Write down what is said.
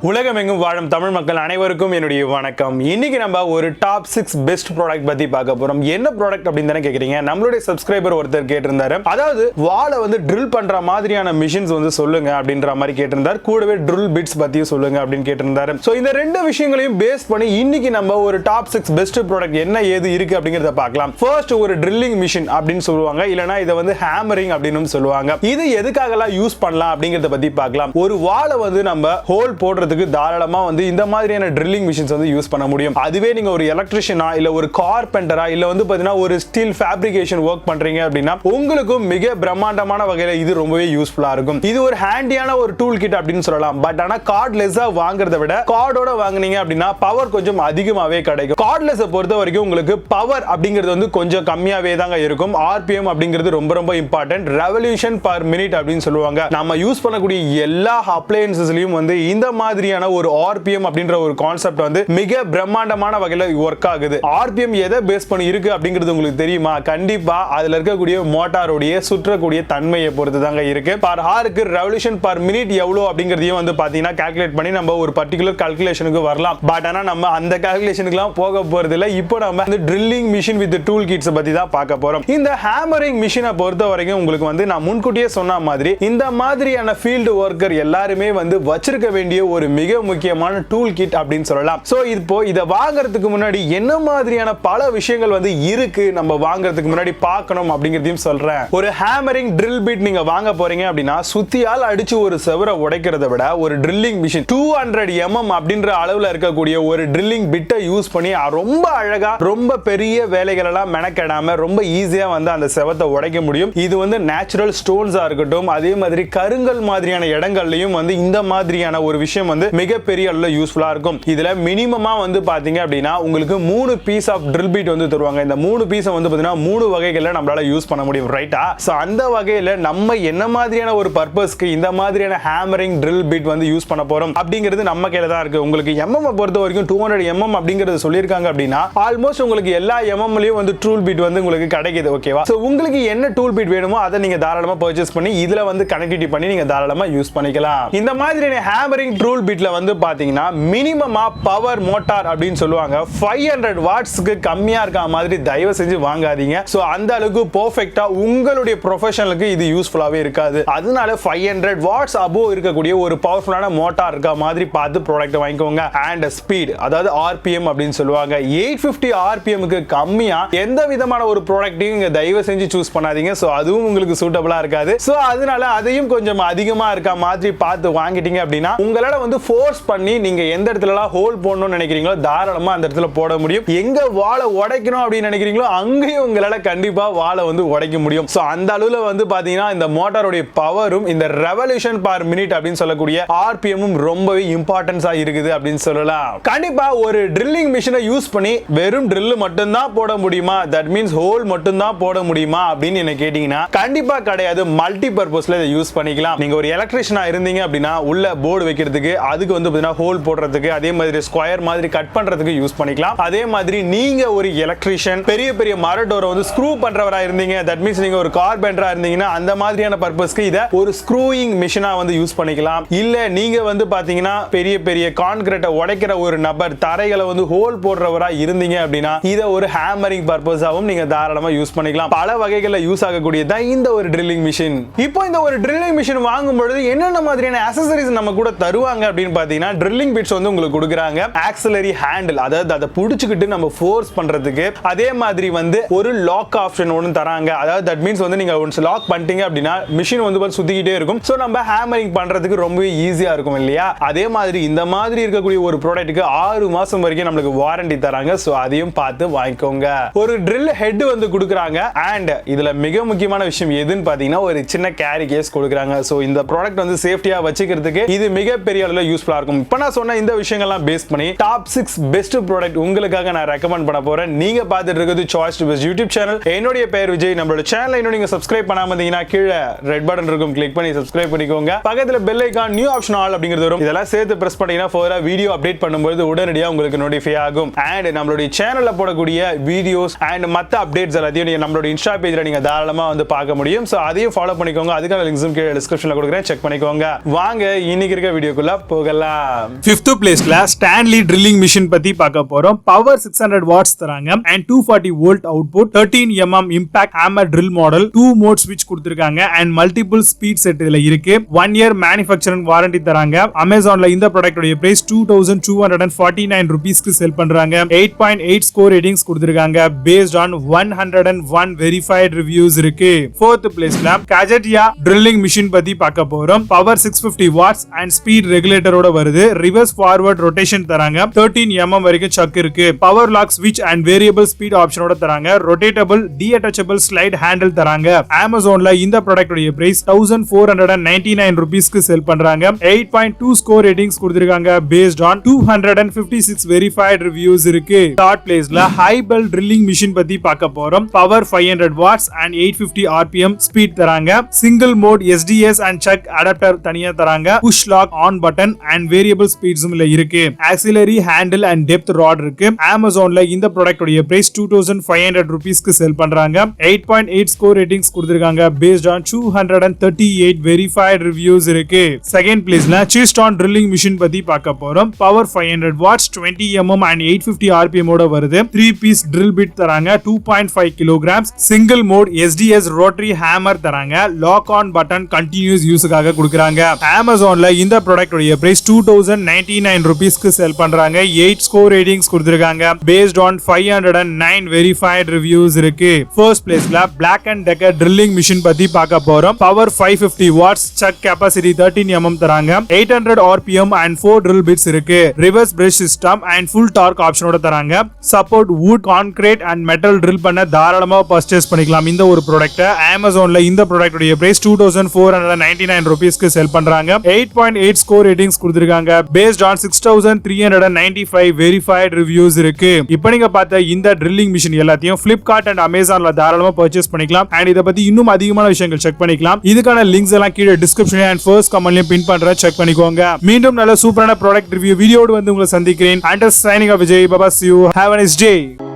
உலகமெங்கும் வாழும் தமிழ் மக்கள் அனைவருக்கும் என்னுடைய வணக்கம். இன்னைக்கு நம்ம ஒரு டாப் 6 பெஸ்ட் ப்ராடக்ட் பத்தி பார்க்க போறோம். என்ன ப்ராடக்ட் அப்படின்னு தானே கேக்குறீங்க. நம்மளுடைய சப்ஸ்கிரைபர் ஒருத்தர் கேட்டிருந்தாரு, அதாவது வாளை வந்து ட்ரில் பண்ற மாதிரியான மிஷின்ஸ் வந்து சொல்லுங்க அப்படின்ற மாதிரி கேட்டிருந்தார். கூடவே ட்ரில் பிட்ஸ் பத்தியும் சொல்லுங்க அப்படின்னு கேட்டிருந்தாரு. சோ இந்த ரெண்டு விஷயங்களையும் பேஸ் பண்ணி இன்னைக்கு நம்ம ஒரு டாப் 6 பெஸ்ட் ப்ராடக்ட் என்ன ஏது இருக்கு அப்படிங்கறத பார்க்கலாம். ஃபர்ஸ்ட் ஒரு ட்ரில்லிங் மிஷின் அப்படின்னு சொல்லுவாங்க, இல்லனா இத வந்து ஹேமரிங் அப்படின்னு சொல்லுவாங்க. இது எதுக்காகலாம் யூஸ் பண்ணலாம் அப்படிங்கறத பத்தி பார்க்கலாம். ஒரு வாளை வந்து நம்ம ஹோல் போடுற தாராளமா வந்து இந்த மாதிரியான ட்ரில்லிங் மிஷின்ஸ் வந்து யூஸ் பண்ண முடியும். அதுவே நீங்க ஒரு எலக்ட்ரிஷியனா இல்ல ஒரு கார்பெண்டரா இல்ல வந்து பாத்தீங்கன்னா ஒரு ஸ்டீல் ஃபேப்ரிகேஷன் வொர்க் பண்றீங்க அப்படின்னா உங்களுக்கும் மிக பிரம்மாண்டமான வகையில இது ரொம்பவே யூஸ்ஃபுல்லா இருக்கும். இது ஒரு ஹேண்டியான ஒரு டூல் கிட் அப்படின்னு சொல்லலாம். பட் ஆனா கார்ட்லெஸ்ஸா வாங்குறதை விட கார்டோட வாங்குனீங்க அப்படின்னா பவர் கொஞ்சம் அதிகமாவே கிடைக்கும். கார்ட்லெஸ் பொறுத்த வரைக்கும் உங்களுக்கு பவர் அப்படிங்கிறது வந்து கொஞ்சம் கம்மியாவே தாங்க இருக்கும். ஆர்பிஎம் அப்படிங்கிறது ரொம்ப ரொம்ப இம்பார்ட்டன்ட். ரெவல்யூஷன் பர் மினிட் அப்படின்னு சொல்லுவாங்க. நம்ம யூஸ் பண்ணக்கூடிய எல்லா அப்ளையன்சஸ்லயும் வந்து இந்த மாதிரியான ஒரு RPM அப்படின்ற ஒரு கான்செப்ட் வந்து மிக பிரம்மாண்டமான வகையில வொர்க் ஆகுது. RPM எதை பேஸ் பண்ணி இருக்கு அப்படிங்கிறது உங்களுக்கு தெரியுமா? கண்டிப்பா அதுல இருக்கக்கூடிய மோட்டாரோடைய சுற்றக்கூடிய தன்மையை பொறுத்து தாங்க இருக்கு. பர் ஹாருக்கு ரெவல்யூஷன் பர் மினிட் எவ்வளவு அப்படிங்கறதையும் வந்து பாத்தீங்கன்னா கால்குலேட் பண்ணி நம்ம ஒரு பர்టిక్యులர் கால்குலேஷனுக்கு வரலாம். பட் ஆனா நம்ம அந்த கால்குலேஷனுக்குலாம் போக போறது இல்ல. இப்போ நம்ம இந்த drilling machine with tool kids பத்தி தான் பார்க்க போறோம். இந்த ஹேமரிங் மிஷினை பொறுத்த வரைக்கும் உங்களுக்கு வந்து நான் முன்கூட்டியே சொன்ன மாதிரி இந்த மாதிரியான ஃபீல்ட் வொர்க்கர் எல்லாருமே வந்து வச்சிருக்க வேண்டிய ஒரு மிக முக்கியமான டூல் கிட் அப்படின்னு சொல்லலாம். சோ இப்போ இத வாங்குறதுக்கு முன்னாடி என்ன மாதிரியான பல விஷயங்கள் வந்து இருக்கு நம்ம வாங்குறதுக்கு முன்னாடி பார்க்கணும் அப்படிங்கறதையும் சொல்றேன். ஒரு ஹேமரிங் ட்ரில் பிட் நீங்க வாங்க போறீங்க அப்படின்னா சுத்தியால் அடிச்சு ஒரு செவரை உடைக்கிறதை விட ஒரு ட்ரில்லிங் மிஷின் 200 mm அப்படின்ற அளவுல இருக்கக்கூடிய ஒரு ட்ரில்லிங் பிட்டை யூஸ் பண்ணி ரொம்ப அழகா ரொம்ப பெரிய வேலைகள் எல்லாம் மெனக்கெடாம ரொம்ப ஈஸியா வந்து அந்த செவத்தை உடைக்க முடியும். இது வந்து நேச்சுரல் ஸ்டோன்ஸா இருக்கட்டும், அதே மாதிரி கருங்கல் மாதிரியான இடங்கள்லயும் வந்து இந்த மாதிரியான ஒரு விஷயம் வந்து மிகப்பெரிய அளவுல யூஸ்ஃபுல்லா இருக்கும். இதுல மினிமமா வந்து பாத்தீங்க அப்படின்னா உங்களுக்கு 3 பீஸ் ஆஃப் ட்ரில் பீட் வந்து தருவாங்க. இந்த 3 பீஸ் வந்து பாத்தீங்கன்னா 3 வகைகள்ல நம்மளால யூஸ் பண்ண முடியும், ரைட்டா? சோ அந்த வகையில நம்ம என்ன மாதிரியான ஒரு பர்பஸ்க்கு இந்த மாதிரியான ஹேமரிங் ட்ரில் பீட் வந்து யூஸ் பண்ண போறோம் அப்படிங்கிறது நம்ம கையில தான் இருக்கு. உங்களுக்கு mm பொறுத்த வரைக்கும் 200 mm அப்படிங்கறது சொல்லிருக்காங்க அப்படின்னா ஆல்மோஸ்ட் உங்களுக்கு எல்லா mmலயும் வந்து டூல் பீட் வந்து உங்களுக்கு கிடைக்குது, ஓகேவா? சோ உங்களுக்கு என்ன டூல் பீட் வேணுமோ அதை நீங்க தாராளமா பர்ச்சேஸ் பண்ணி இதுல வந்து கனெக்டிவிட்டி பண்ணி நீங்க தாராளமா யூஸ் பண்ணிக்கலாம். இந்த மாதிரியான ஹேமரிங் டூல் பீட்ல வந்து பாத்தீங்கன்னா மினிமமா பவர் மோட்டார் அப்படின்னு சொல்லுவாங்க 500 வாட்ஸ்க்கு கம்மியா இருக்க மாதிரி தயவு செஞ்சு வாங்காதீங்க. சோ அந்த அளவுக்கு பெர்ஃபெக்ட்டா உங்களுடைய ப்ரொஃபஷனலுக்கு இது யூஸ்ஃபுல்லாவே இருக்காது. அதனால 500 வாட்ஸ் அபோவ் இருக்கக்கூடிய ஒரு பவர்ஃபுல்லான மோட்டார் இருக்க மாதிரி பார்த்து ப்ராடக்ட் வாங்கிக்கோங்க. அண்ட் ஸ்பீட், அதாவது RPM அப்படின்னு சொல்லுவாங்க, 850 RPM க்கு கம்மியா எந்த விதமான ஒரு ப்ராடக்ட்டையும் நீங்க தயவு செஞ்சு சூஸ் பண்ணாதீங்க. சோ அதுவும் உங்களுக்கு சூட்டபிளா இருக்காது. சோ அதனால அதையும் கொஞ்சம் அதிகமா இருக்க மாதிரி பார்த்து வாங்கிட்டீங்க அப்படின்னா உங்களால வந்து ஃபோர்ஸ் பண்ணி நீங்க எந்த இடத்துலலாம் ஹோல் போடணும்னு நினைக்கிறீங்களோ தாராளமா அந்த இடத்துல போட முடியும். எங்க வாளை உடைக்கணும் அப்படின்னு நினைக்கிறீங்களோ அங்கேயும் உங்களால கண்டிப்பா வாளை வந்து உடைக்க முடியும். சோ அந்த அளவுல வந்து பாத்தீங்கன்னா இந்த மோட்டாரோட பவரும் இந்த ரெவல்யூஷன் பர் மினிட் அப்படின்னு சொல்லக்கூடிய RPMம் ரொம்பவே இம்பார்ட்டன்ஸா இருக்குது அப்படின்னு சொல்லலாம். கண்டிப்பா ஒரு ட்ரில்லிங் மிஷினை யூஸ் பண்ணி வெறும் ட்ரில் மட்டும் தான் போட முடியுமா, தட் மீன்ஸ் ஹோல் மட்டும் தான் போட முடியுமா அப்படின்னு என்ன கேட்டீங்கன்னா கண்டிப்பா கிடையாது. மல்டி பர்பஸ்ல இதை யூஸ் பண்ணிக்கலாம். நீங்க ஒரு எலக்ட்ரிஷியனா இருந்தீங்க அப்படின்னா உள்ள போர்டு வைக்கிறதுக்கு, அதுக்கு வந்து பாத்தீங்கன்னா ஹோல் போடுறதுக்கு, அதே மாதிரி ஸ்கொயர் மாதிரி கட் பண்றதுக்கு யூஸ் பண்ணிக்கலாம். அதே மாதிரி நீங்க ஒரு எலக்ட்ரிஷியன் பெரிய பெரிய மர டோரை வந்து ஸ்க்ரூ பண்றவரா இருந்தீங்க, தட் மீன்ஸ் நீங்க ஒரு கார்பெண்டரா இருந்தீங்கன்னா அந்த மாதிரியான பர்பஸ்க்கு இத ஒரு ஸ்க்ரூயிங் மிஷினா வந்து யூஸ் பண்ணிக்கலாம். இல்ல நீங்க வந்து பாத்தீங்கன்னா பெரிய பெரிய கான்கிரீட்டை உடைக்கிற ஒரு நபர் தரைகளை வந்து ஹோல் போடுறவரா இருந்தீங்க அப்படின்னா இத ஒரு ஹேமரிங் பர்பஸாவும் நீங்க தாராளமா யூஸ் பண்ணிக்கலாம். பல வகைகள்ல யூஸ் ஆகக்கூடியதான் இந்த ஒரு ட்ரில்லிங் மிஷின். இப்போ இந்த ஒரு ட்ரில்லிங் மிஷின் வாங்கும் பொழுது என்னென்ன மாதிரியான அக்சஸரீஸ் நம்ம கூட தருவாங்க அப்படின்னு பாத்தீங்கன்னா ட்ரில்லிங் பிட்ஸ் வந்து உங்களுக்கு கொடுக்குறாங்க. ஆக்சிலரி ஹேண்டில், அதாவது அதை புடிச்சுக்கிட்டு நம்ம ஃபோர்ஸ் பண்றதுக்கு. அதே மாதிரி வந்து ஒரு லாக் ஆப்ஷன் ஒன்னு தராங்க. அதாவது தட் மீன்ஸ் வந்து நீங்க ஒன்ஸ் லாக் பண்ணிட்டீங்க அப்படின்னா மிஷின் வந்து சுத்திக்கிட்டே இருக்கும். சோ நம்ம ஹேமரிங் பண்றதுக்கு ரொம்பவே ஈஸியா இருக்கும் இல்லையா? அதே மாதிரி இந்த மாதிரி இருக்கக்கூடிய ஒரு ப்ராடக்ட்டுக்கு 6 மாசம் வரைக்கும் நமக்கு வாரண்டி தராங்க. சோ அதையும் பார்த்து வாங்கிக்கோங்க. ஒரு ட்ரில் ஹெட் வந்து கொடுக்குறாங்க. அண்ட் இதுல மிக முக்கியமான விஷயம் எதுன்னு பாத்தீங்கன்னா ஒரு சின்ன கேரி கேஸ் கொடுக்குறாங்க. சோ இந்த ப்ராடக்ட் வந்து சேஃப்டியா வச்சுக்கிறதுக்கு இது மிகப்பெரிய அளவுல யூஸ்ஃபுல்லா இருக்கும். இப்போ நான் சொன்ன இந்த விஷயங்கள்லாம் பேஸ் பண்ணி டாப் 6 பெஸ்ட் ப்ராடக்ட் உங்களுக்காக நான் ரெக்கமெண்ட் பண்ண போறேன். நீங்க பார்த்துட்டு இருக்கிறது choice to best YouTube channel. என்னுடைய பெயர் விஜய். நம்மளோட சேனலை இன்னும் நீங்க சப்ஸ்கிரைப் பண்ணாம இருந்தீங்கன்னா கீழே ரெட் பட்டன் இருக்கும், கிளிக் பண்ணி சப்ஸ்கிரைப் பண்ணிக்கோங்க. பக்கத்துல bell icon new option all அப்படிங்கிறது வரும். இதெல்லாம் சேர்த்து பிரஸ் பண்ணீங்கன்னா ஃபர்தரா வீடியோ அப்டேட் பண்ணும்போது உடனடியாக உங்களுக்கு நோட்டிஃபை ஆகும். அண்ட் நம்மளுடைய சேனல்ல போடக்கூடிய வீடியோஸ் அண்ட் மற்ற அப்டேட்ஸ் எல்லாத்தையும் நீங்க நம்மளோட இன்ஸ்டா பேஜ்ல நீங்க தாராளமா வந்து பார்க்க முடியும். சோ அதையும் ஃபாலோ பண்ணிக்கோங்க. அதுக்கான லிங்க்ஸும் கீழே டிஸ்கிரிப்ஷன்ல கொடுக்குறேன், செக் பண்ணிக்கோங்க. வாங்க இன்னைக்கு இருக்க வீடியோக்குள்ள போகலாம். 5th பிளேஸ்ல ஸ்டான்லி ட்ரில்லிங் மிஷின் பத்தி பார்க்க போறோம். பவர் 600 வாட்ஸ் தராங்க and 240 volt output, 13 mm impact hammer drill model, 2 mode ஸ்விட்ச் கொடுத்திருக்காங்க and மல்டிபிள் ஸ்பீட் செட் இதுல இருக்கு. 1 இயர் மேனுஃபேக்சரிங் வாரண்டி தராங்க. அமேசான்ல இந்த ப்ராடக்ட் உடைய பிரைஸ் 2249 ரூபீஸ்க்கு செல் பண்றாங்க. 8.8 ஸ்கோர் ரேட்டிங்ஸ் கொடுத்திருக்காங்க. பேஸ்ட் ஆன் 101 வெரிஃபைட் ரிவ்யூஸ் இருக்கு. 4th பிளேஸ்ல காஜெட்டியா ட்ரில்லிங் மிஷின் பத்தி பார்க்க போறோம். பவர் 650 வாட்ஸ் and ஸ்பீட் ரெகுலேட்டரோட வருது. ரிவர்ஸ் ஃபார்வர்ட் ரொட்டேஷன் தராங்க. 13 mm வரைக்கும் சக் இருக்கு. பவர் லாக் ஸ்விட்ச் and வேரியபிள் ஸ்பீட் ஆப்ஷனோட தராங்க. ரொட்டேட்டபிள் டீஅட்டாச்சபிள் ஸ்லைட் ஹேண்டில் தராங்க. அமேசான்ல இந்த ப்ராடக்ட் உடைய பிரைஸ் 1499 ரூபீஸ்க்கு செல் பண்றாங்க. 8.2 ஸ்கோர் ரேட்டிங்ஸ் கொடுத்திருக்காங்க. பேஸ்ட் ஆன் 256 வெரிஃபைட் ரிவ்யூஸ் இருக்கு. 3rd பிளேஸ்ல ஹைபெல் ட்ரில்லிங் மிஷின் பத்தி பார்க்க போறோம். Power 500 watts and 850 rpm speed தராங்க. Single mode SDS and chuck adapter தனியா தராங்க. Push lock on button and variable ஸ்பீட்ஸும் இல்ல இருக்கு. Auxiliary handle and depth rod இருக்கு. அமேசான்ல இந்த ப்ராடக்ட் உடைய பிரைஸ் 2500 ரூபீஸ்க்கு செல் பண்றாங்க. 8.8 ஸ்கோர் ரேட்டிங்ஸ் கொடுத்திருக்காங்க. பேஸ்ட் ஆன் 238 வெரிஃபைட் ரிவ்யூஸ் இருக்கு. 2nd பிளேஸ்ல சீஸ்டான் ட்ரில்லிங் மிஷின் பத்தி பார்க்க போறோம். Power 500 watts 20 mm and 850 rpm ஓட வருது. 3 பீஸ் ட்ரில் பிட் தராங்க. 2.5 kilograms. Single mode SDS rotary hammer தராங்க. லாக் ஆன் பட்டன் கண்டினியூஸ் யூஸ்க்காக கொடுக்கறாங்க. அமேசான்ல இந்த ப்ராடக்ட் உடைய பிரைஸ் 2099 ரூபீஸ்க்கு செல் பண்றாங்க. 8 ஸ்கோர் ரேட்டிங்ஸ் கொடுத்திருக்காங்க. பேஸ்ட் ஆன் 509 வெரிஃபைட் ரிவ்யூஸ் இருக்கு. 1st பிளேஸ்ல BLACK+DECKER ட்ரில்லிங் மிஷின் பத்தி பார்க்க போறோம். Power 550 watts, chuck capacity 13 mm தராங்க. 800 rpm and 4 drill bits இருக்கு. Reverse brush system and full torque ஆப்ஷனோட தராங்க. Support wood, concrete and metal drill பண்ண தாராளமா பர்ச்சேஸ் பண்ணிக்கலாம். இந்த ஒரு ப்ராடக்ட் அமேசான்ல இந்த ப்ராடக்ட் உடைய பிரைஸ் 2499 ரூபீஸ்க்கு செல் பண்றாங்க. 8.8 ஸ்கோர் ரேட்டிங்ஸ் கொடுத்திருக்காங்க. பேஸ்ட் ஆன் 6395 வெரிஃபைட் ரிவ்யூஸ் இருக்கு. இப்போ நீங்க பார்த்த இந்த ட்ரில்லிங் மிஷின் எல்லாத்தையும் Flipkart and Amazonல தாராளமா பர்ச்சேஸ் பண்ணிக்கலாம். and இத பத்தி இன்னும் அதிகமான விஷயங்கள் செக் பண்ணிக்கலாம். இதுக்கான லிங்க்ஸ் எல்லாம் கீழே டிஸ்கிரிப்ஷன் and first கமெண்ட்லயும் பின் பண்றேன், செக் பண்ணிக்கோங்க. மீண்டும் நல்ல சூப்பரான ப்ராடக்ட் ரிவ்யூ வீடியோடு வந்து உங்களை சந்திக்கிறேன். Under signing off Vijay. Bye bye, see you. Have a nice day.